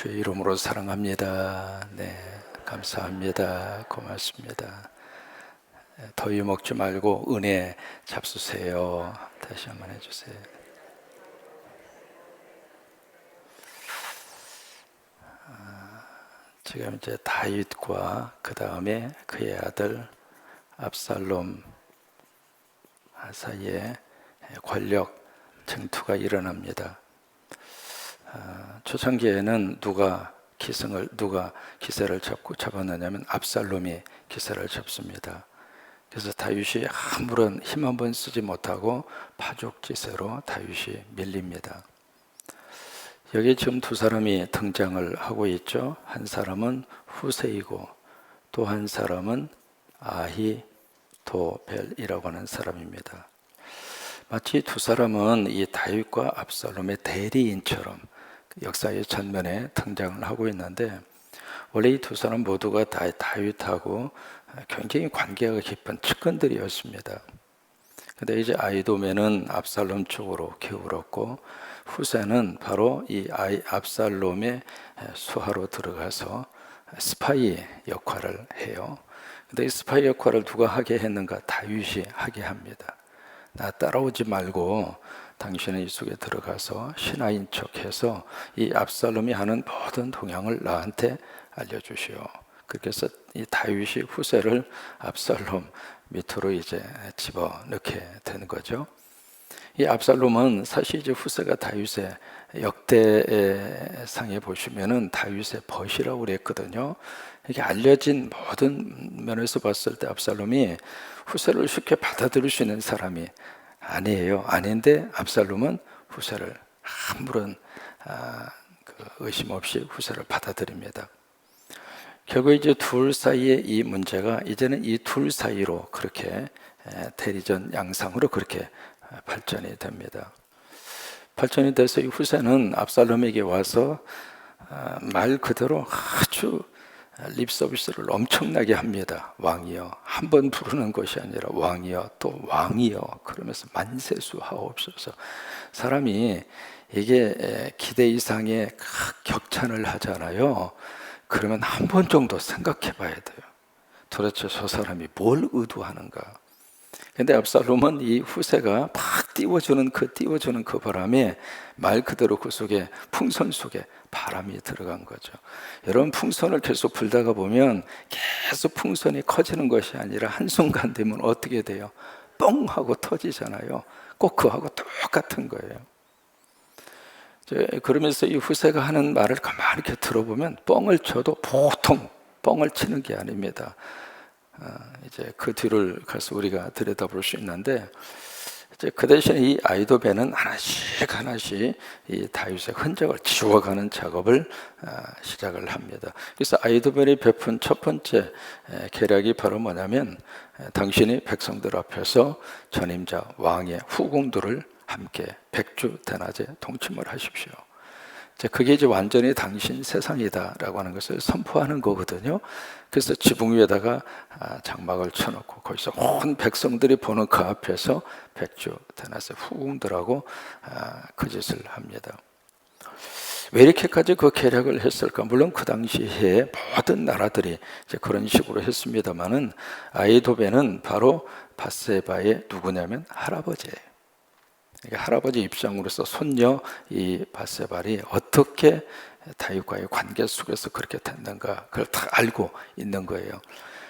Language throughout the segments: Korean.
주의 이름으로 사랑합니다. 네, 감사합니다. 고맙습니다. 더위 먹지 말고 은혜 잡수세요. 다시 한번 해주세요. 지금 이제 다윗과 그 다음에 그의 아들 압살롬 사이에 권력쟁투가 일어납니다. 초창기에는 누가 기세를 잡았느냐면 압살롬이 기세를 잡습니다. 그래서 다윗이 아무런 힘 한번 쓰지 못하고 파죽지세로 다윗이 밀립니다. 여기 지금 두 사람이 등장을 하고 있죠. 한 사람은 후세이고 또 한 사람은 아히도벨이라고 하는 사람입니다. 마치 두 사람은 이 다윗과 압살롬의 대리인처럼 역사의 전면에 등장을 하고 있는데, 원래 이 두 사람 모두가 다윗하고 굉장히 관계가 깊은 측근들이었습니다. 근데 이제 아히도멜은 압살롬 쪽으로 기울었고, 후세는 바로 이 압살롬의 수하로 들어가서 스파이 역할을 해요. 근데 이 스파이 역할을 누가 하게 했는가? 다윗이 하게 합니다. 나 따라오지 말고 당신은 이 속에 들어가서 신하인 척해서 이 압살롬이 하는 모든 동향을 나한테 알려주시오. 그래서 이 다윗이 후세를 압살롬 밑으로 이제 집어넣게 되는 거죠. 이 압살롬은 사실 이제 후세가 다윗의 역대상에 보시면은 다윗의 벗이라고 그랬거든요. 이게 알려진 모든 면에서 봤을 때 압살롬이 후세를 쉽게 받아들일 수 있는 사람이 아니에요. 아닌데 압살롬은 후세를 아무런 의심 없이 후세를 받아들입니다. 결국 이제 둘 사이의 이 문제가 이제는 이 둘 사이로 그렇게 대리전 양상으로 그렇게 발전이 됩니다. 발전이 돼서 이 후세는 압살롬에게 와서 말 그대로 아주 립 서비스를 엄청나게 합니다. 왕이여, 한 번 부르는 것이 아니라 왕이여, 또 왕이여, 그러면서 만세수하옵소서. 사람이 이게 기대 이상의 격찬을 하잖아요. 그러면 한 번 정도 생각해 봐야 돼요. 도대체 저 사람이 뭘 의도하는가? 근데 압살롬은 이 후세가 팍 띄워주는 그 바람에 말 그대로 그 속에, 풍선 속에 바람이 들어간 거죠. 여러분, 풍선을 계속 불다가 보면 계속 풍선이 커지는 것이 아니라 한순간 되면 어떻게 돼요? 뻥 하고 터지잖아요. 꼭 그하고 똑같은 거예요. 그러면서 이 후세가 하는 말을 가만히 이렇게 들어보면 뻥을 쳐도 보통 뻥을 치는 게 아닙니다. 이제 그 뒤를 가서 우리가 들여다볼 수 있는데, 이제 그 대신에 이 아히도벨은 하나씩 이 다윗의 흔적을 지워가는 작업을 시작을 합니다. 그래서 아히도벨이 베푼 첫 번째 계략이 바로 뭐냐면, 당신이 백성들 앞에서 전임자 왕의 후궁들을 함께 백주대낮에 동침을 하십시오. 그게 이제 완전히 당신 세상이다라고 하는 것을 선포하는 거거든요. 그래서 지붕 위에다가 장막을 쳐놓고 거기서 온 백성들이 보는 그 앞에서 백주대낮에 후궁들하고 그 짓을 합니다. 왜 이렇게까지 그 계략을 했을까? 물론 그 당시에 모든 나라들이 이제 그런 식으로 했습니다만은, 아히도벨은 바로 밧세바의 누구냐면 할아버지예요. 그러니까 할아버지 입장으로서 손녀 이 밧세바이 어떻게 다윗과의 관계 속에서 그렇게 됐는가, 그걸 다 알고 있는 거예요.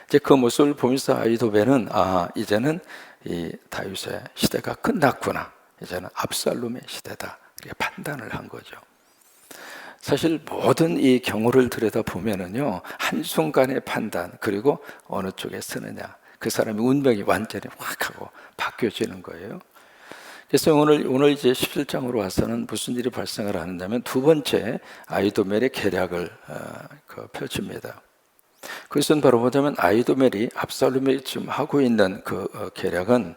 이제 그 모습을 보면서 아히도벨은 이제는 이 다윗의 시대가 끝났구나, 이제는 압살롬의 시대다, 이렇게 판단을 한 거죠. 사실 모든 이 경우를 들여다 보면은요, 한순간의 판단, 그리고 어느 쪽에 쓰느냐, 그 사람의 운명이 완전히 확 하고 바뀌어지는 거예요. 그래서 오늘 이제 17장으로 와서는 무슨 일이 발생을 하느냐면, 두 번째 아히도멜의 계략을 펼칩니다. 그것은 바로 뭐냐면, 아히도멜이 압살롬이 지금 하고 있는 그 계략은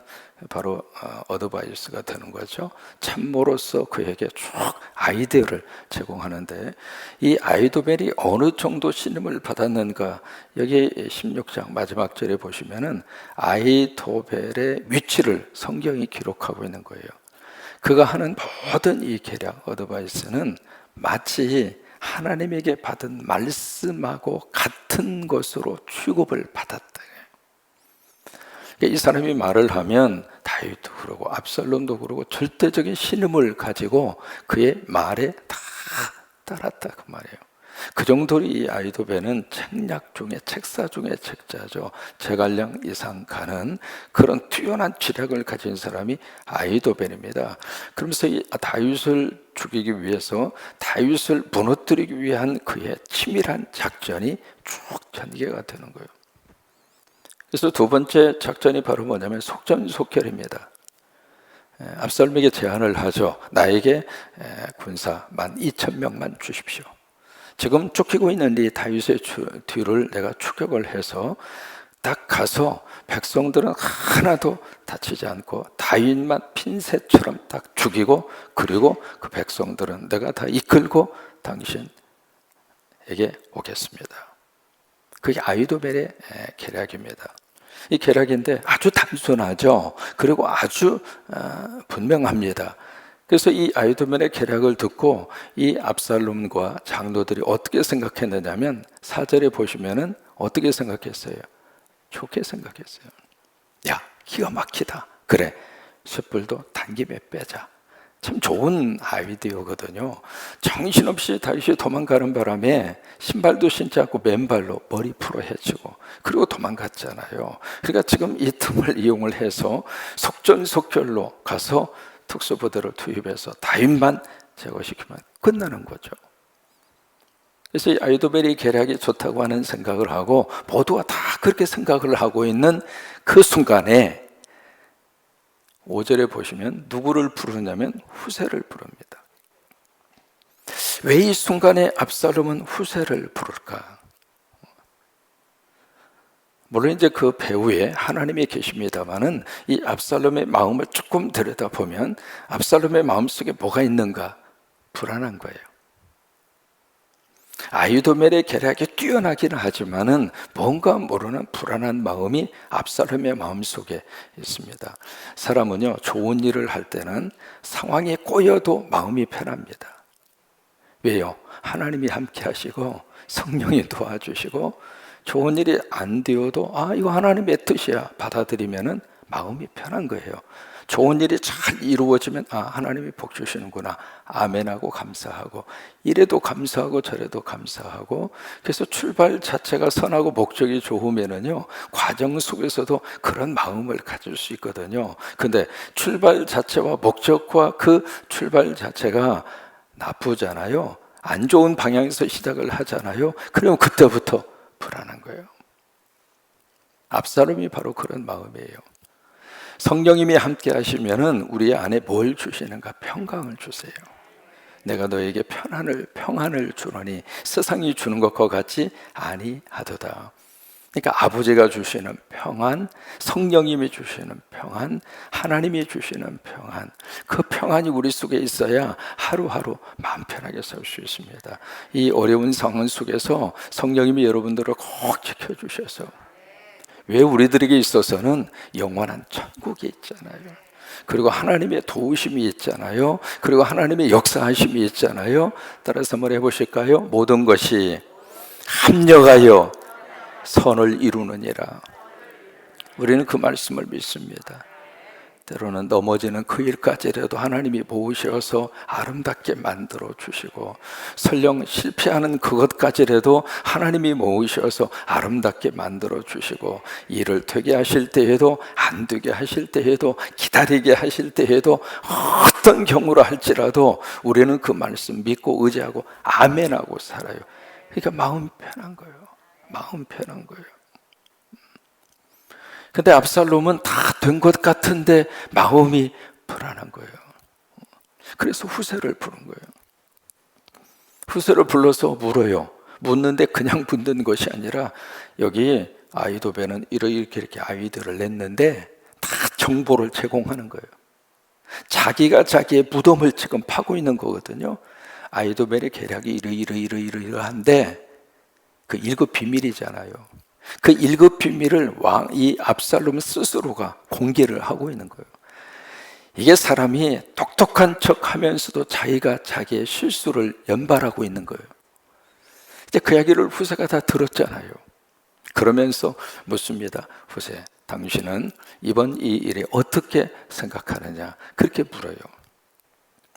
바로 어드바이스가 되는 거죠. 참모로서 그에게 쭉 아이디어를 제공하는데, 이 아히도멜이 어느 정도 신임을 받았는가, 여기 16장 마지막 절에 보시면은 아히도벨의 위치를 성경이 기록하고 있는 거예요. 그가 하는 모든 이 계략, 어드바이스는 마치 하나님에게 받은 말씀하고 같은 것으로 취급을 받았다. 이 사람이 말을 하면 다윗도 그러고 압살롬도 그러고 절대적인 신임을 가지고 그의 말에 다 따랐다 그 말이에요. 그 정도로 이 아이도벨은 책략 중에 책사 중에 책자죠. 제갈량 이상 가는 그런 뛰어난 지략을 가진 사람이 아이도벨입니다. 그러면서 이 다윗을 죽이기 위해서, 다윗을 무너뜨리기 위한 그의 치밀한 작전이 쭉 전개가 되는 거예요. 그래서 두 번째 작전이 바로 뭐냐면 속전속결입니다. 압살롬에게 제안을 하죠. 나에게 군사 12,000명만 주십시오. 지금 쫓기고 있는 이 다윗의 뒤를 내가 추격을 해서 딱 가서 백성들은 하나도 다치지 않고 다윗만 핀셋처럼 딱 죽이고, 그리고 그 백성들은 내가 다 이끌고 당신에게 오겠습니다. 그게 아이도벨의 계략입니다. 이 계략인데 아주 단순하죠. 그리고 아주 분명합니다. 그래서 이 아이도벨의 계략을 듣고 이 압살롬과 장로들이 어떻게 생각했느냐면 4절에 보시면은 어떻게 생각했어요? 좋게 생각했어요. 야, 기가 막히다. 그래, 숯불도 단김에 빼자. 참 좋은 아이디어거든요. 정신없이 다윗이 도망가는 바람에 신발도 신지 않고 맨발로 머리 풀어 헤치고 그리고 도망갔잖아요. 그러니까 지금 이 틈을 이용을 해서 속전속결로 가서 특수부대를 투입해서 다윗만 제거시키면 끝나는 거죠. 그래서 이 아이도벨이 계략이 좋다고 하는 생각을 하고 모두가 다 그렇게 생각을 하고 있는 그 순간에 5절에 보시면 누구를 부르냐면 후세를 부릅니다. 왜 이 순간에 압살롬은 후세를 부를까? 물론 이제 그 배후에 하나님이 계십니다만은 이 압살롬의 마음을 조금 들여다보면 압살롬의 마음속에 뭐가 있는가? 불안한 거예요. 아이도멜의 계략이 뛰어나기는 하지만은 뭔가 모르는 불안한 마음이 압살롬의 마음속에 있습니다. 사람은요, 좋은 일을 할 때는 상황이 꼬여도 마음이 편합니다. 왜요? 하나님이 함께 하시고 성령이 도와주시고 좋은 일이 안 되어도 이거 하나님의 뜻이야 받아들이면은 마음이 편한 거예요. 좋은 일이 잘 이루어지면 하나님이 복 주시는구나, 아멘하고 감사하고, 이래도 감사하고 저래도 감사하고. 그래서 출발 자체가 선하고 목적이 좋으면은요, 과정 속에서도 그런 마음을 가질 수 있거든요. 근데 출발 자체와 목적과 그 출발 자체가 나쁘잖아요. 안 좋은 방향에서 시작을 하잖아요. 그러면 그때부터 불안한 거예요. 압살롬이 바로 그런 마음이에요. 성령님이 함께 하시면은 우리 안에 뭘 주시는가? 평강을 주세요. 내가 너에게 평안을 주노니 세상이 주는 것과 같이 아니하도다. 그러니까 아버지가 주시는 평안, 성령님이 주시는 평안, 하나님이 주시는 평안, 그 평안이 우리 속에 있어야 하루하루 마음 편하게 살 수 있습니다. 이 어려운 상황 속에서 성령님이 여러분들을 꼭 지켜주셔서, 왜 우리들에게 있어서는 영원한 천국이 있잖아요. 그리고 하나님의 도우심이 있잖아요. 그리고 하나님의 역사하심이 있잖아요. 따라서 한번 해보실까요? 모든 것이 합력하여 선을 이루느니라. 우리는 그 말씀을 믿습니다. 때로는 넘어지는 그 일까지라도 하나님이 모으셔서 아름답게 만들어 주시고, 설령 실패하는 그것까지라도 하나님이 모으셔서 아름답게 만들어 주시고, 일을 되게 하실 때에도 안 되게 하실 때에도 기다리게 하실 때에도 어떤 경우로 할지라도 우리는 그 말씀 믿고 의지하고 아멘하고 살아요. 그러니까 마음 편한 거예요. 마음 편한 거예요. 근데 압살롬은 다 된 것 같은데 마음이 불안한 거예요. 그래서 후세를 부른 거예요. 후세를 불러서 물어요. 묻는데 그냥 묻는 것이 아니라, 여기 아이도벨은 이렇게 아이디어를 냈는데 다 정보를 제공하는 거예요. 자기가 자기의 무덤을 지금 파고 있는 거거든요. 아이도벨의 계략이 이러한데 그 1급 비밀이잖아요. 그 1급 비밀을 이 압살롬 스스로가 공개를 하고 있는 거예요. 이게 사람이 똑똑한 척 하면서도 자기가 자기의 실수를 연발하고 있는 거예요. 이제 그 이야기를 후세가 다 들었잖아요. 그러면서 묻습니다. 후세, 당신은 이번 이 일에 어떻게 생각하느냐? 그렇게 물어요.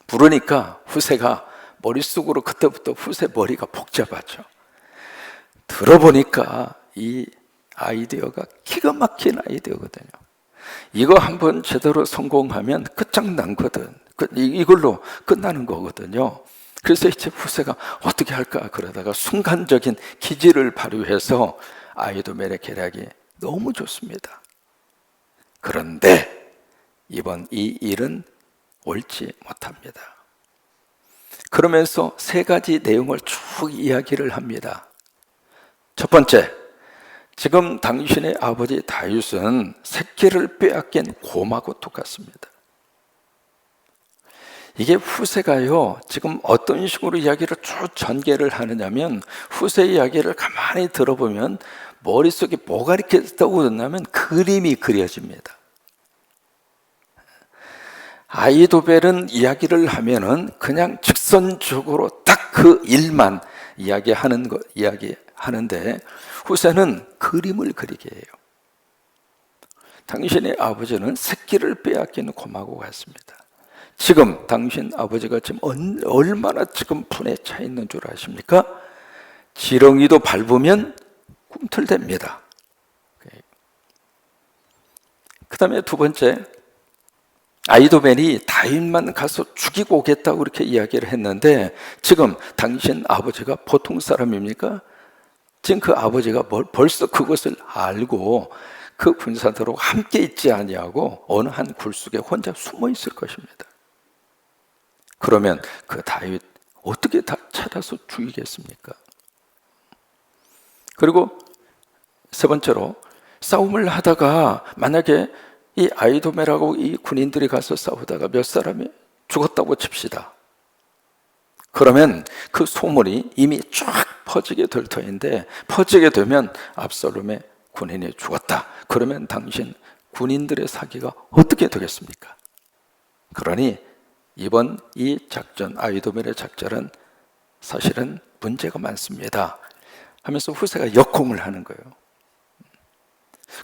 물으니까 후세가 머릿속으로 그때부터 후세 머리가 복잡하죠. 들어보니까 이 아이디어가 기가 막힌 아이디어거든요. 이거 한번 제대로 성공하면 끝장난거든. 이걸로 끝나는 거거든요. 그래서 이제 후세가 어떻게 할까 그러다가 순간적인 기지를 발휘해서 아이도멜의 계략이 너무 좋습니다. 그런데 이번 이 일은 옳지 못합니다. 그러면서 세 가지 내용을 쭉 이야기를 합니다. 첫 번째, 지금 당신의 아버지 다윗은 새끼를 빼앗긴 곰하고 똑같습니다. 이게 후세가요, 지금 어떤 식으로 이야기를 쭉 전개를 하느냐면, 후세 이야기를 가만히 들어보면 머릿속에 뭐가 이렇게 떠오르냐면 그림이 그려집니다. 아이도벨은 이야기를 하면은 그냥 직선적으로 딱 그 일만 이야기하는데 후세는 그림을 그리게 해요. 당신의 아버지는 새끼를 빼앗기는 곰하고 같습니다. 지금 당신 아버지가 지금 얼마나 지금 분에 차 있는 줄 아십니까? 지렁이도 밟으면 꿈틀댑니다. 그 다음에 두 번째, 아이도벨이 다윗만 가서 죽이고 오겠다고 그렇게 이야기를 했는데 지금 당신 아버지가 보통 사람입니까? 지금 그 아버지가 벌써 그것을 알고 그 군사들하고 함께 있지 아니하고 어느 한 굴속에 혼자 숨어 있을 것입니다. 그러면 그 다윗 어떻게 다 찾아서 죽이겠습니까? 그리고 세 번째로, 싸움을 하다가 만약에 이 아이도멜하고 이 군인들이 가서 싸우다가 몇 사람이 죽었다고 칩시다. 그러면 그 소문이 이미 쫙 퍼지게 될 터인데, 퍼지게 되면 압살롬의 군인이 죽었다. 그러면 당신 군인들의 사기가 어떻게 되겠습니까? 그러니 이번 이 작전, 아이도멜의 작전은 사실은 문제가 많습니다 하면서 후세가 역공을 하는 거예요.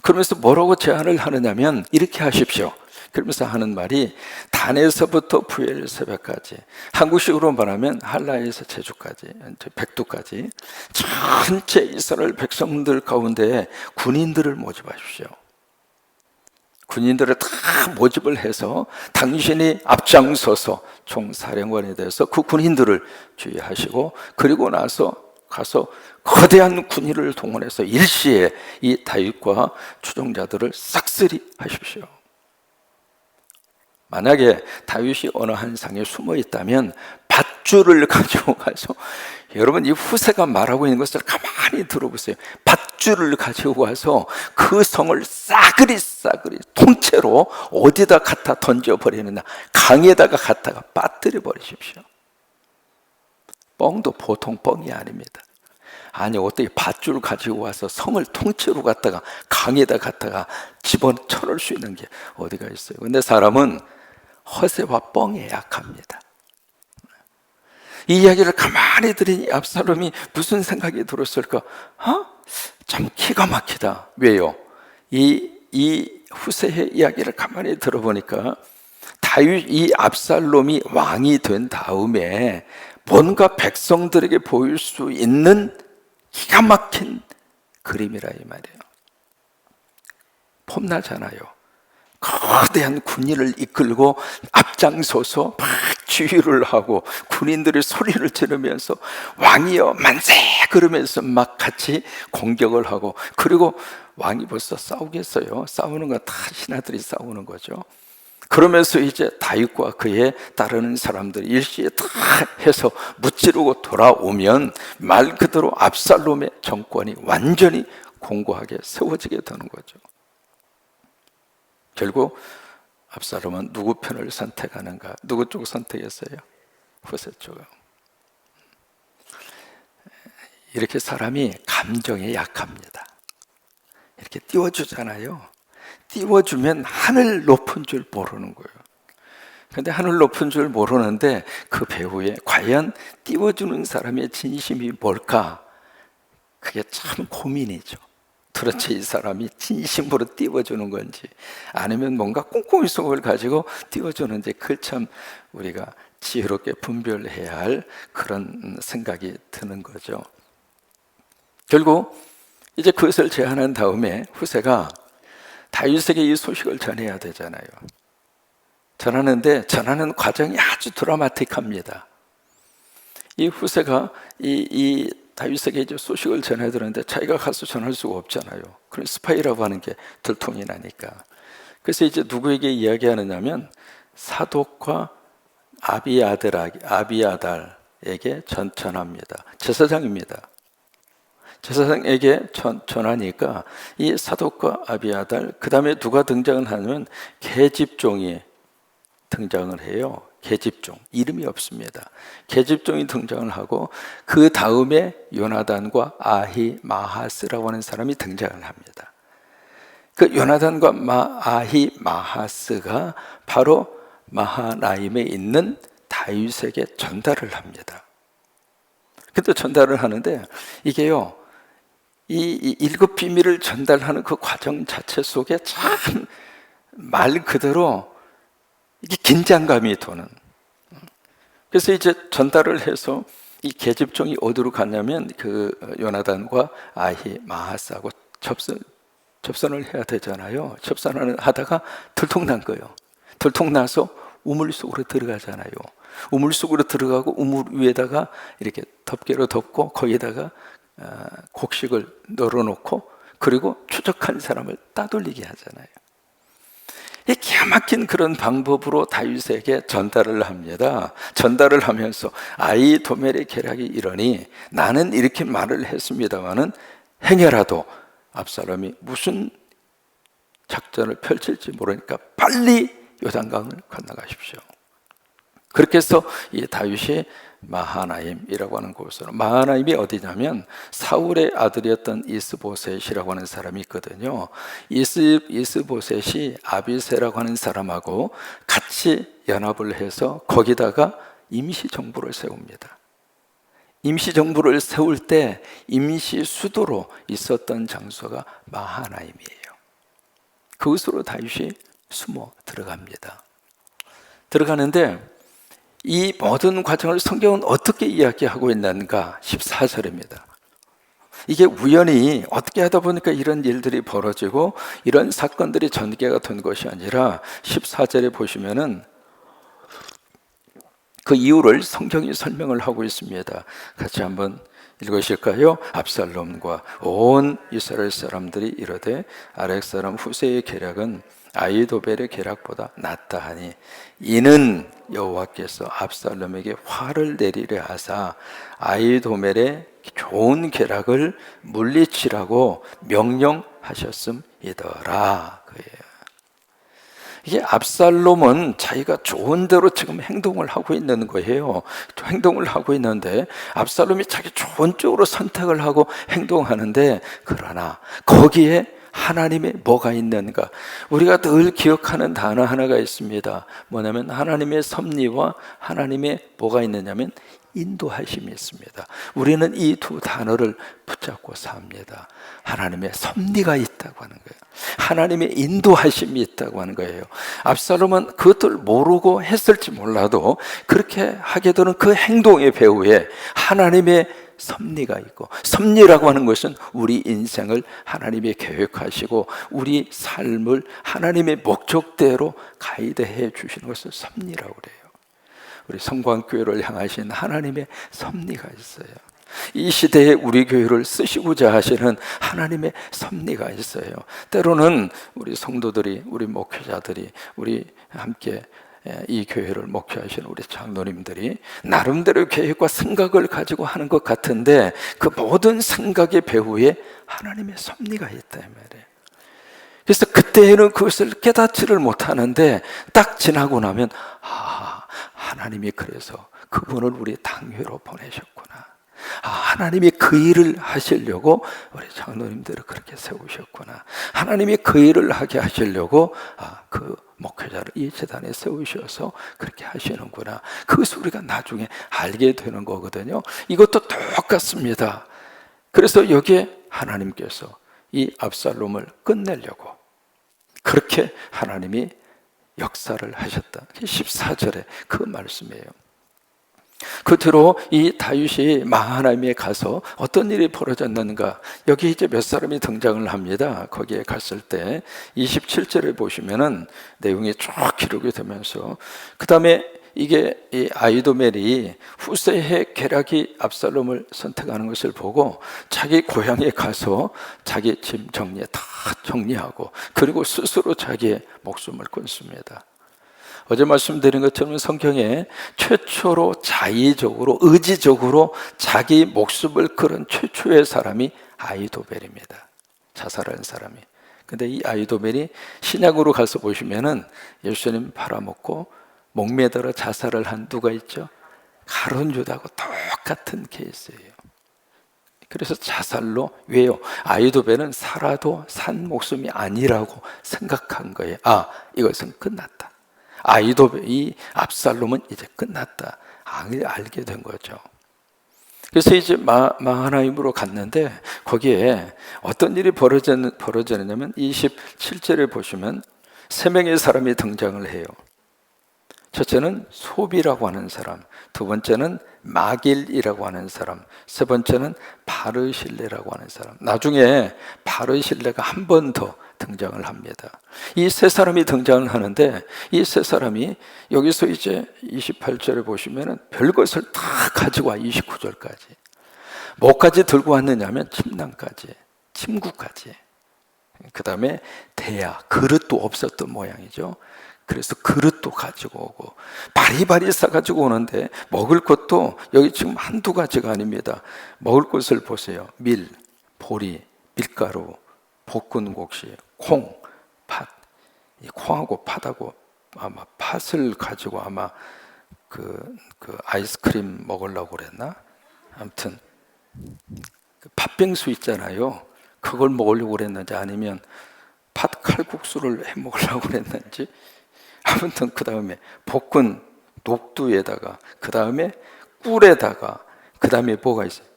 그러면서 뭐라고 제안을 하느냐면 이렇게 하십시오. 그러면서 하는 말이 단에서부터 부엘세바까지, 한국식으로 말하면 한라에서 제주까지, 백두까지 전체 이스라엘 백성들 가운데 군인들을 모집하십시오. 군인들을 다 모집을 해서 당신이 앞장서서 총사령관에 대해서 그 군인들을 주의하시고, 그리고 나서 가서 거대한 군인을 동원해서 일시에 이 다윗과 추종자들을 싹쓸이 하십시오. 만약에 다윗이 어느 한 상에 숨어 있다면 밧줄을 가지고 가서, 여러분 이 후세가 말하고 있는 것을 가만히 들어보세요. 밧줄을 가지고 가서 그 성을 싸그리 통째로 어디다 갖다 던져버리느냐, 강에다가 갖다가 빠뜨려 버리십시오. 뻥도 보통 뻥이 아닙니다. 아니 어떻게 밧줄 가지고 와서 성을 통째로 갖다가 강에다 갖다가 집어쳐놓을 수 있는 게 어디가 있어요. 근데 사람은 허세와 뻥에 약합니다. 이 이야기를 가만히 들으니 압살롬이 무슨 생각이 들었을까? 참 기가 막히다. 왜요? 이 후세의 이야기를 가만히 들어보니까 다윗, 이 압살롬이 왕이 된 다음에 뭔가 백성들에게 보일 수 있는 기가 막힌 그림이라 이 말이에요. 폼나잖아요. 거대한 군인을 이끌고 앞장서서 막 지휘를 하고 군인들이 소리를 지르면서 왕이여 만세 그러면서 막 같이 공격을 하고, 그리고 왕이 벌써 싸우겠어요. 싸우는 건 다 신하들이 싸우는 거죠. 그러면서 이제 다윗과 그에 따르는 사람들이 일시에 다 해서 무찌르고 돌아오면 말 그대로 압살롬의 정권이 완전히 공고하게 세워지게 되는 거죠. 결국 압살롬은 누구 편을 선택하는가? 누구 쪽 선택했어요? 후세 쪽. 이렇게 사람이 감정에 약합니다. 이렇게 띄워주잖아요. 띄워주면 하늘 높은 줄 모르는 거예요. 근데 하늘 높은 줄 모르는데 그 배후에 과연 띄워주는 사람의 진심이 뭘까? 그게 참 고민이죠. 도대체 이 사람이 진심으로 띄워주는 건지 아니면 뭔가 꿍꿍이 속을 가지고 띄워주는지, 그걸 참 우리가 지혜롭게 분별해야 할 그런 생각이 드는 거죠. 결국 이제 그것을 제안한 다음에 후세가 다윗에게 이 소식을 전해야 되잖아요. 전하는 과정이 아주 드라마틱합니다. 이 후세가 이 다윗에게 이제 소식을 전해야 되는데 자기가 가서 전할 수가 없잖아요. 그럼 스파이라고 하는 게 들통이 나니까. 그래서 이제 누구에게 이야기하느냐면 사독과 아비아달에게 전합니다. 제사장입니다. 제사장에게 전하니까 이 사독과 아비아달, 그 다음에 누가 등장을 하냐면 계집종이 등장을 해요. 계집종, 이름이 없습니다. 계집종이 등장을 하고 그 다음에 요나단과 아히마하스라고 하는 사람이 등장을 합니다. 그 요나단과 아히마하스가 바로 마하나임에 있는 다윗에게 전달을 합니다. 근데 전달을 하는데 이게요, 이 일곱 비밀을 전달하는 그 과정 자체 속에 참 말 그대로 이게 긴장감이 도는. 그래서 이제 전달을 해서 이 계집종이 어디로 갔냐면 그 요나단과 아히마하스하고 접선을 해야 되잖아요. 접선을 하다가 들통난 거예요. 들통나서 우물 속으로 들어가잖아요. 우물 속으로 들어가고 우물 위에다가 이렇게 덮개로 덮고 거기에다가 곡식을 널어놓고 그리고 추적한 사람을 따돌리게 하잖아요. 이 기가 막힌 그런 방법으로 다윗에게 전달을 합니다. 전달을 하면서 아히도멜의 계략이 이러니 나는 이렇게 말을 했습니다마는 행여라도 압살롬이 무슨 작전을 펼칠지 모르니까 빨리 요단강을 건너가십시오. 그렇게 해서 이 다윗이 마하나임이라고 하는 곳으로, 마하나임이 어디냐면 사울의 아들이었던 이스보셋이라고 하는 사람이 있거든요. 이스보셋이 아비새라고 하는 사람하고 같이 연합을 해서 거기다가 임시정부를 세웁니다. 임시정부를 세울 때 임시 수도로 있었던 장소가 마하나임이에요. 그곳으로 다윗이 숨어 들어갑니다. 들어가는데 이 모든 과정을 성경은 어떻게 이야기하고 있는가? 14절입니다. 이게 우연히 어떻게 하다 보니까 이런 일들이 벌어지고 이런 사건들이 전개가 된 것이 아니라 14절에 보시면은 그 이유를 성경이 설명을 하고 있습니다. 같이 한번 읽으실까요? 압살롬과 온 이스라엘 사람들이 이르되 아렉 사람 후세의 계략은 아히도벨의 계략보다 낫다 하니 이는 여호와께서 압살롬에게 화를 내리려 하사 아히도멜의 좋은 계략을 물리치라고 명령하셨음이더라. 그예요. 이게 압살롬은 자기가 좋은 대로 지금 행동을 하고 있는 거예요. 행동을 하고 있는데 압살롬이 자기 좋은 쪽으로 선택을 하고 행동하는데, 그러나 거기에 하나님의 뭐가 있는가? 우리가 늘 기억하는 단어 하나가 있습니다. 뭐냐면 하나님의 섭리와 하나님의 뭐가 있느냐면 인도하심이 있습니다. 우리는 이 두 단어를 붙잡고 삽니다. 하나님의 섭리가 있다고 하는 거예요. 하나님의 인도하심이 있다고 하는 거예요. 압살롬은 그것을 모르고 했을지 몰라도 그렇게 하게 되는 그 행동의 배후에 하나님의 섭리가 있고, 섭리라고 하는 것은 우리 인생을 하나님이 계획하시고 우리 삶을 하나님의 목적대로 가이드해 주시는 것을 섭리라고 그래요. 우리 성광교회를 향하신 하나님의 섭리가 있어요. 이 시대에 우리 교회를 쓰시고자 하시는 하나님의 섭리가 있어요. 때로는 우리 성도들이, 우리 목회자들이, 우리 함께 이 교회를 목회하시는 우리 장로님들이 나름대로 계획과 생각을 가지고 하는 것 같은데 그 모든 생각의 배후에 하나님의 섭리가 있다 이 말이에요. 그래서 그때에는 그것을 깨닫지를 못하는데 딱 지나고 나면 하나님이 그래서 그분을 우리 당회로 보내셨구나. 하나님이 그 일을 하시려고 우리 장로님들을 그렇게 세우셨구나. 하나님이 그 일을 하게 하시려고 그 목회자를 이 재단에 세우셔서 그렇게 하시는구나. 그것을 우리가 나중에 알게 되는 거거든요. 이것도 똑같습니다. 그래서 여기에 하나님께서 이 압살롬을 끝내려고 그렇게 하나님이 역사를 하셨다. 14절에 그 말씀이에요. 그 뒤로 이 다윗이 마하나임에 가서 어떤 일이 벌어졌는가, 여기 이제 몇 사람이 등장을 합니다. 거기에 갔을 때 27절에 보시면은 내용이 쭉 기록이 되면서, 그 다음에 이게 이 아히도멜이 후세의 계략이 압살롬을 선택하는 것을 보고 자기 고향에 가서 자기 짐 정리에 다 정리하고, 그리고 스스로 자기의 목숨을 끊습니다. 어제 말씀드린 것처럼 성경에 최초로 자의적으로 의지적으로 자기 목숨을 끊은 최초의 사람이 아히도벨입니다. 자살한 사람이. 근데 이 아히도벨이 신약으로 가서 보시면은 예수님 팔아먹고 목매달아 자살을 한 누가 있죠? 가룟 유다하고 똑같은 케이스예요. 그래서 자살로, 왜요? 아히도벨은 살아도 산 목숨이 아니라고 생각한 거예요. 아, 이것은 끝났다. 이 압살롬은 이제 끝났다, 알게 된 거죠. 그래서 이제 마하나임으로 갔는데 거기에 어떤 일이 벌어졌냐면 27절에 보시면 세 명의 사람이 등장을 해요. 첫째는 소비라고 하는 사람, 두 번째는 마길이라고 하는 사람, 세 번째는 바르실레라고 하는 사람. 나중에 바르실레가 한 번 더 등장을 합니다. 이 세 사람이 등장을 하는데, 이 세 사람이 여기서 이제 28절에 보시면은 별것을 다 가지고 와. 29절까지 뭐까지 들고 왔느냐면 침낭까지, 침구까지, 그 다음에 대야, 그릇도 없었던 모양이죠. 그래서 그릇도 가지고 오고 바리바리 싸가지고 오는데 먹을 것도 여기 지금 한두 가지가 아닙니다. 먹을 것을 보세요. 밀, 보리, 밀가루, 볶은 곡식, 콩, 팥. 이 콩하고 팥하고 아마 팥을 가지고 아마 그 아이스크림 먹으려고 그랬나? 아무튼 그 팥빙수 있잖아요. 그걸 먹으려고 그랬는지 아니면 팥 칼국수를 해 먹으려고 그랬는지, 아무튼 그 다음에 볶은 녹두에다가, 그 다음에 꿀에다가, 그 다음에 뭐가 있어요?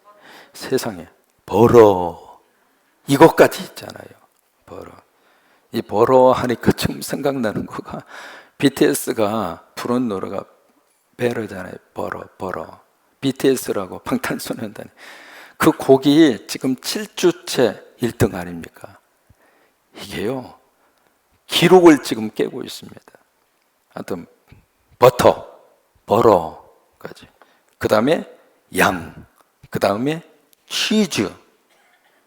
세상에 버러, 이것까지 있잖아요. 버러. 이 버러 하니까 지금 생각나는 거가 BTS가 부른 노래가 베러잖아요. 버러. BTS라고, 방탄소년단이. 그 곡이 지금 7주째 1등 아닙니까? 이게요, 기록을 지금 깨고 있습니다. 하여튼 버러까지, 그 다음에 양, 그 다음에 치즈.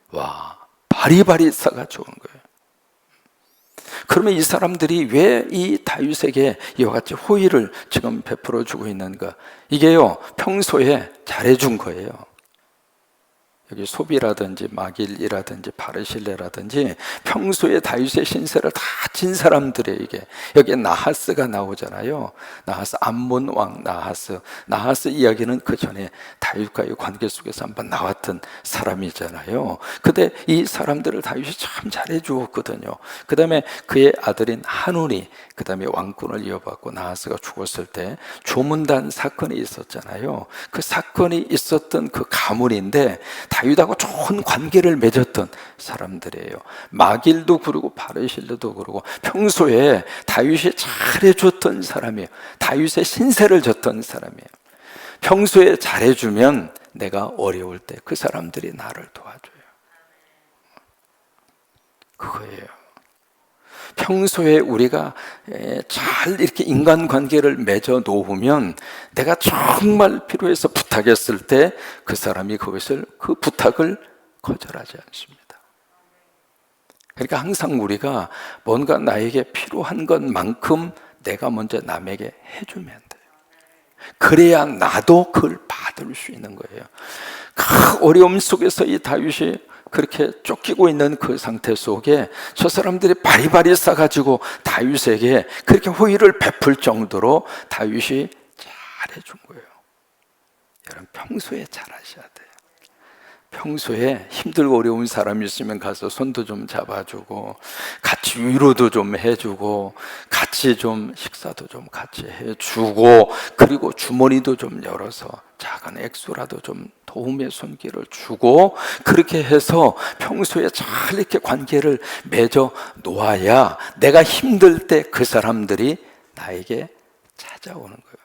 와, 바리바리 싸가지고 온 거예요. 그러면 이 사람들이 왜 이 다윗에게 이와 같이 호의를 지금 베풀어 주고 있는가? 이게요, 평소에 잘해준 거예요. 여기 소비라든지 마길이라든지 바르실레라든지 평소에 다윗의 신세를 다 진 사람들에게, 여기에 나하스가 나오잖아요. 나하스, 암몬 왕 나하스 이야기는 그 전에 다윗과의 관계 속에서 한번 나왔던 사람이잖아요. 근데 이 사람들을 다윗이 참 잘해 주었거든요. 그 다음에 그의 아들인 하논이 그 다음에 왕권을 이어받고 나하스가 죽었을 때 조문단 사건이 있었잖아요. 그 사건이 있었던 그 가문인데 다윗하고 좋은 관계를 맺었던 사람들이에요. 마길도 그러고 바르실레도 그러고 평소에 다윗이 잘해줬던 사람이에요. 다윗의 신세를 졌던 사람이에요. 평소에 잘해주면 내가 어려울 때 그 사람들이 나를 도와줘요. 그거예요. 평소에 우리가 잘 이렇게 인간관계를 맺어 놓으면 내가 정말 필요해서 부탁했을 때 그 사람이 그 부탁을 거절하지 않습니다. 그러니까 항상 우리가 뭔가 나에게 필요한 것만큼 내가 먼저 남에게 해주면 돼요. 그래야 나도 그걸 받을 수 있는 거예요. 그 어려움 속에서 이 다윗이 그렇게 쫓기고 있는 그 상태 속에 저 사람들이 바리바리 싸가지고 다윗에게 그렇게 호의를 베풀 정도로 다윗이 잘해준 거예요. 여러분, 평소에 잘하셔야 돼요. 평소에 힘들고 어려운 사람이 있으면 가서 손도 좀 잡아주고 같이 위로도 좀 해주고 같이 좀 식사도 좀 같이 해주고, 그리고 주머니도 좀 열어서 작은 액수라도 좀 도움의 손길을 주고 그렇게 해서 평소에 잘 이렇게 관계를 맺어 놓아야 내가 힘들 때 그 사람들이 나에게 찾아오는 거예요.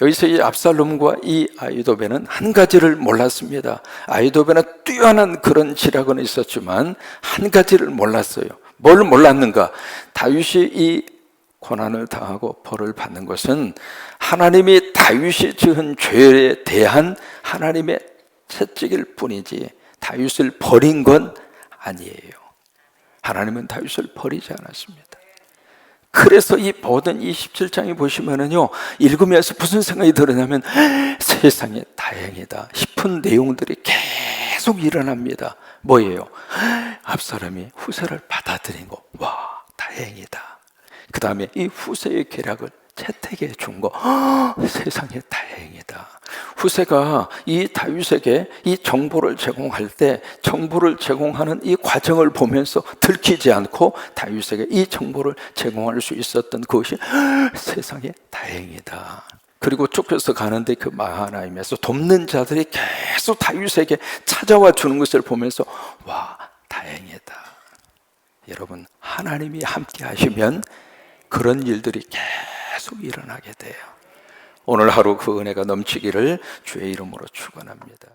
여기서 이 압살롬과 이 아히도벨은 한 가지를 몰랐습니다. 아히도벨은 뛰어난 그런 지략은 있었지만 한 가지를 몰랐어요. 뭘 몰랐는가? 다윗이 이 고난을 당하고 벌을 받는 것은 하나님이 다윗이 지은 죄에 대한 하나님의 채찍일 뿐이지 다윗을 버린 건 아니에요. 하나님은 다윗을 버리지 않았습니다. 그래서 이 모든 27장에 보시면은요, 읽으면서 무슨 생각이 들었냐면 세상에 다행이다 싶은 내용들이 계속 일어납니다. 뭐예요? 압살롬이 후세를 받아들인 거, 와 다행이다. 그 다음에 이 후세의 계략을 채택해 준 거, 세상에 다행이다. 후세가 이 다윗에게 이 정보를 제공할 때 정보를 제공하는 이 과정을 보면서 들키지 않고 다윗에게 이 정보를 제공할 수 있었던 그것이 세상에 다행이다. 그리고 쫓겨서 가는데 그 마하나임에서 돕는 자들이 계속 다윗에게 찾아와 주는 것을 보면서 와 다행이다. 여러분, 하나님이 함께 하시면 그런 일들이 계속 일어나게 돼요. 오늘 하루 그 은혜가 넘치기를 주의 이름으로 축원합니다.